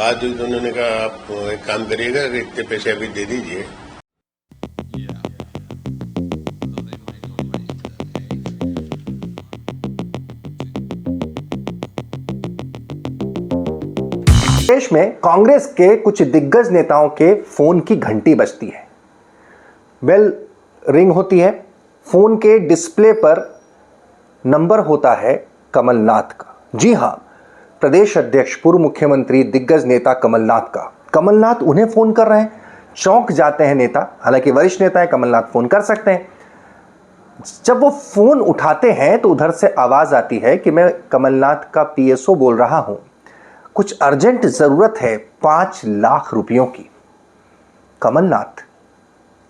बात हुई तो उन्होंने कहा आप एक काम करिएगा कि इतने पैसे अभी दे दीजिए। देश में कांग्रेस के कुछ दिग्गज नेताओं के फोन की घंटी बजती है, बेल रिंग होती है। फोन के डिस्प्ले पर नंबर होता है कमलनाथ का। जी हां, प्रदेश अध्यक्ष पूर्व मुख्यमंत्री दिग्गज नेता कमलनाथ का। कमलनाथ उन्हें फोन कर रहे हैं, चौंक जाते हैं नेता। हालांकि वरिष्ठ नेता है, कमलनाथ फोन कर सकते हैं। जब वो फोन उठाते हैं तो उधर से आवाज आती है कि मैं कमलनाथ का पीएसओ बोल रहा हूं, कुछ अर्जेंट जरूरत है 5 लाख रुपयों की। कमलनाथ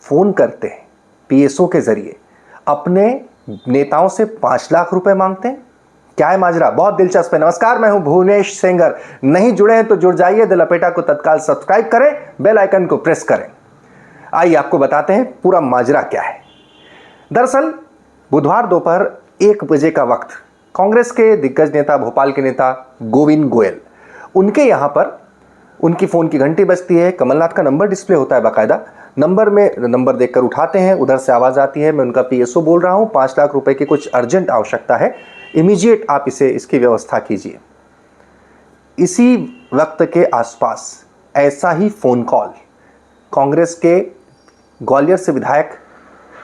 फोन करते हैं पीएसओ के जरिए, अपने नेताओं से 5 लाख रुपए मांगते हैं। क्या है माजरा? बहुत दिलचस्प है। नमस्कार, मैं हूं भुवनेश सेंगर। नहीं जुड़े हैं तो जुड़ जाइए। द लपेटा को तत्काल सब्सक्राइब करें, बेल आइकन को प्रेस करें। आइए आपको बताते हैं पूरा माजरा क्या है। दरअसल बुधवार दोपहर 1 बजे का वक्त, कांग्रेस के दिग्गज नेता, भोपाल के नेता गोविंद गोयल, उनके यहां पर उनकी फोन की घंटी बजती है। कमलनाथ का नंबर डिस्प्ले होता है बाकायदा। नंबर देखकर उठाते हैं, उधर से आवाज आती है, मैं उनका पीएसओ बोल रहा हूं, 5 लाख रुपए की कुछ अर्जेंट आवश्यकता है, इमीडिएट आप इसकी व्यवस्था कीजिए। इसी वक्त के आसपास ऐसा ही फोन कॉल कांग्रेस के ग्वालियर से विधायक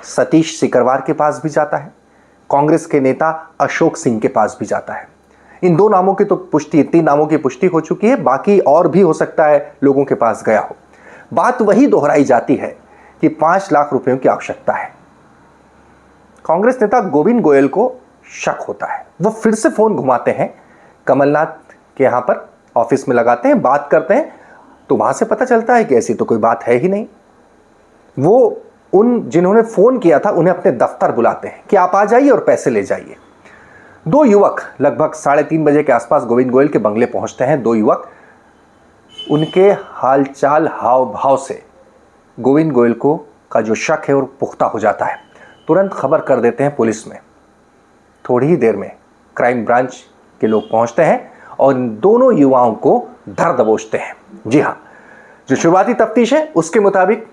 सतीश सिकरवार के पास भी जाता है, कांग्रेस के नेता अशोक सिंह के पास भी जाता है। इन 2 नामों की तो पुष्टि, 3 नामों की पुष्टि हो चुकी है, बाकी और भी हो सकता है लोगों के पास गया हो। बात वही दोहराई जाती है कि 5 लाख रुपयों की आवश्यकता है। कांग्रेस नेता गोविंद गोयल को शक होता है, वो फिर से फोन घुमाते हैं, कमलनाथ के यहां पर ऑफिस में लगाते हैं, बात करते हैं, तो वहां से पता चलता है कि ऐसी तो कोई बात है ही नहीं। वो जिन्होंने फोन किया था उन्हें अपने दफ्तर बुलाते हैं कि आप आ जाइए और पैसे ले जाइए। 2 युवक लगभग 3:30 बजे के आसपास गोविंद गोयल के बंगले पहुंचते हैं। 2 युवक, उनके हालचाल, हाव भाव से गोविंद गोयल का जो शक है वो पुख्ता हो जाता है। तुरंत खबर कर देते हैं पुलिस में। थोड़ी ही देर में क्राइम ब्रांच के लोग पहुंचते हैं और इन दोनों युवाओं को धर दबोचते हैं। जी हां, जो शुरुआती तफ्तीश है उसके मुताबिक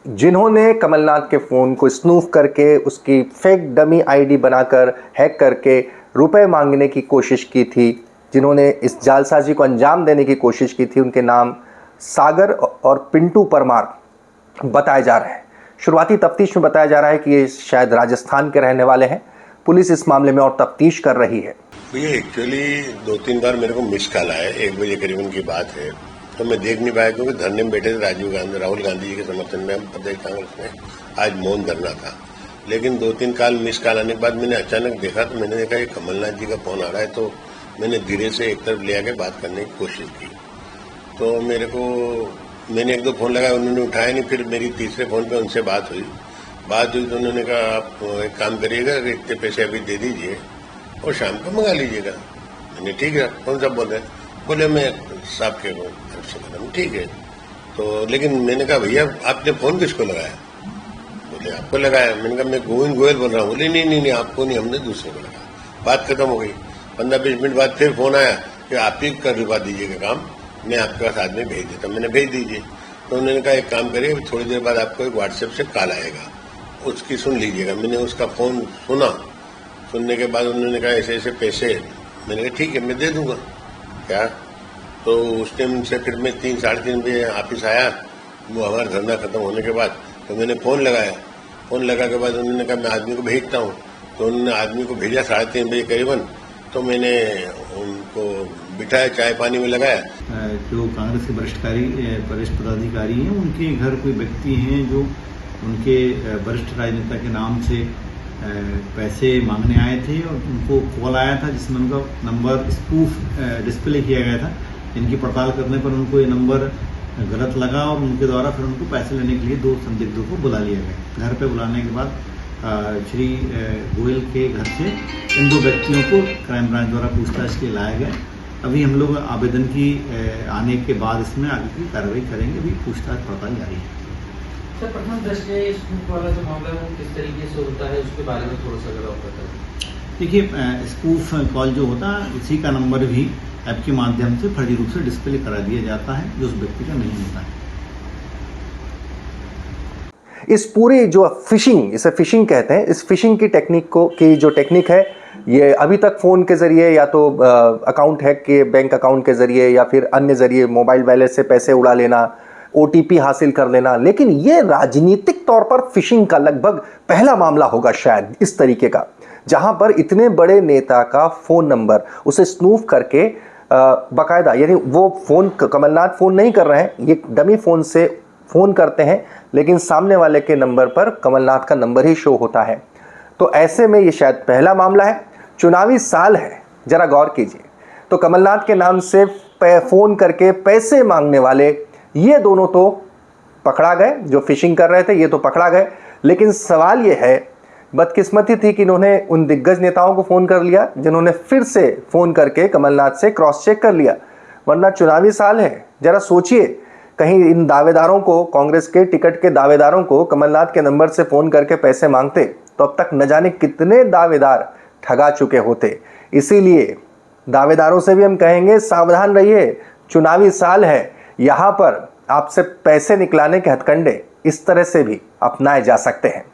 जिन्होंने कमलनाथ के फोन को स्नूफ करके उसकी फेक डमी आईडी बनाकर हैक करके रुपए मांगने की कोशिश की थी, जिन्होंने इस जालसाजी को अंजाम देने की कोशिश की थी, उनके नाम सागर और पिंटू परमार बताए जा रहे हैं। शुरुआती तफ्तीश में बताया जा रहा है कि ये शायद राजस्थान के रहने वाले हैं। पुलिस इस मामले में और तफ्तीश कर रही है। भैया एक्चुअली 2-3 बार मेरे को मिस कॉल आया, 1 बजे करीबन की बात है, तो मैं देख नहीं पाया क्योंकि धरने में बैठे थे। राहुल गांधी जी के समर्थन में हम प्रदेश कांग्रेस में आज मौन धरना था। लेकिन 2-3 कॉल मिस कॉल आने के बाद मैंने अचानक देखा, तो मैंने देखा ये कमलनाथ जी का फोन आ रहा है, तो मैंने धीरे से एक तरफ ले आके बात करने की कोशिश की। तो मैंने 1-2 फोन लगाया, उन्होंने उठाया नहीं। फिर मेरी तीसरे फोन पे उनसे बात हुई तो उन्होंने कहा आप एक काम करिएगा कि इतने पैसे अभी दे दीजिए और शाम को मंगा लीजिएगा। मैंने ठीक है, कौन सा बोल रहे? बोले मैं साहब के तरफ से बोला। ठीक है, तो लेकिन मैंने कहा भैया आपने फोन किसको लगाया? बोले आपको लगाया। मैंने कहा मैं गोविंद गोयल बोल रहा हूँ। बोले नहीं आपको नहीं, हमने दूसरे को लगाया। बात खत्म हो गई। 15-20 मिनट बाद फिर फोन आया कि आप ही करवा दीजिएगा काम, मैं आपके पास आदमी भेज देता। मैंने भेज दीजिए। तो उन्होंने कहा एक काम करिए, थोड़ी देर बाद आपको एक व्हाट्सएप से कॉल आएगा, उसकी सुन लीजिएगा। मैंने उसका फोन सुना। सुनने के बाद उन्होंने कहा ऐसे ऐसे पैसे। मैंने कहा ठीक है, मैं दे दूंगा। क्या? तो उस टाइम से फिर मैं 3-3:30 बजे ऑफिस आया, वो हमारा धंधा खत्म होने के बाद। तो मैंने फोन लगाया। फोन लगा के बाद उन्होंने कहा मैं आदमी को भेजता हूँ। तो उन्होंने आदमी को भेजा 3:30 बजे करीबन। तो मैंने उनको बिठाया, चाय पानी में लगाया। जो कांग्रेस के वरिष्ठ पदाधिकारी हैं, उनके घर कोई व्यक्ति हैं जो उनके वरिष्ठ राजनेता के नाम से पैसे मांगने आए थे और उनको कॉल आया था जिसमें उनका नंबर स्पूफ डिस्प्ले किया गया था। इनकी पड़ताल करने पर उनको ये नंबर गलत लगा और उनके द्वारा फिर उनको पैसे लेने के लिए 2 संदिग्धों को बुला लिया गया। घर पे बुलाने के बाद श्री गोयल के घर से इन 2 व्यक्तियों को क्राइम ब्रांच द्वारा पूछताछ के लिए लाया गया। अभी हम लोग आवेदन की आने के बाद इसमें आगे की कार्रवाई करेंगे। अभी पूछताछ पड़ताल जारी है। सर, प्रथम दृष्टया स्कूप वाला जो मामला है वो किस तरीके से होता है, उसके बारे में थोड़ा सा अगर आप बताएं। देखिए, स्पूफ कॉल जो होता है, इसी का नंबर भी ऐप के माध्यम से फर्जी रूप से डिस्प्ले करा दिया जाता है, जो उस व्यक्ति का नहीं होता है। इस पूरी जो फिशिंग, इसे फिशिंग कहते हैं, इस फिशिंग की टेक्निक की जो टेक्निक है, ये अभी तक फ़ोन के ज़रिए या तो अकाउंट हैक के, बैंक अकाउंट के ज़रिए या फिर अन्य ज़रिए मोबाइल वॉलेट से पैसे उड़ा लेना, OTP हासिल कर लेना, लेकिन ये राजनीतिक तौर पर फिशिंग का लगभग पहला मामला होगा शायद इस तरीके का, जहां पर इतने बड़े नेता का फ़ोन नंबर उसे स्नूफ करके बाकायदा, यानी वो फ़ोन, कमलनाथ फ़ोन नहीं कर रहे हैं, ये डमी फ़ोन से फ़ोन करते हैं, लेकिन सामने वाले के नंबर पर कमलनाथ का नंबर ही शो होता है। तो ऐसे में ये शायद पहला मामला है। चुनावी साल है, ज़रा गौर कीजिए। तो कमलनाथ के नाम से फ़ोन करके पैसे मांगने वाले ये दोनों तो पकड़ा गए, जो फिशिंग कर रहे थे ये तो पकड़ा गए, लेकिन सवाल ये है, बदकिस्मती थी कि इन्होंने उन दिग्गज नेताओं को फ़ोन कर लिया जिन्होंने फिर से फ़ोन करके कमलनाथ से क्रॉस चेक कर लिया, वरना चुनावी साल है। ज़रा सोचिए, कहीं इन दावेदारों को, कांग्रेस के टिकट के दावेदारों को कमलनाथ के नंबर से फ़ोन करके पैसे मांगते तो अब तक न जाने कितने दावेदार ठगा चुके होते। इसीलिए दावेदारों से भी हम कहेंगे, सावधान रहिए, चुनावी साल है, यहाँ पर आपसे पैसे निकलाने के हथकंडे इस तरह से भी अपनाए जा सकते हैं।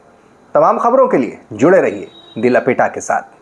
तमाम खबरों के लिए जुड़े रहिए दी लपेटा के साथ।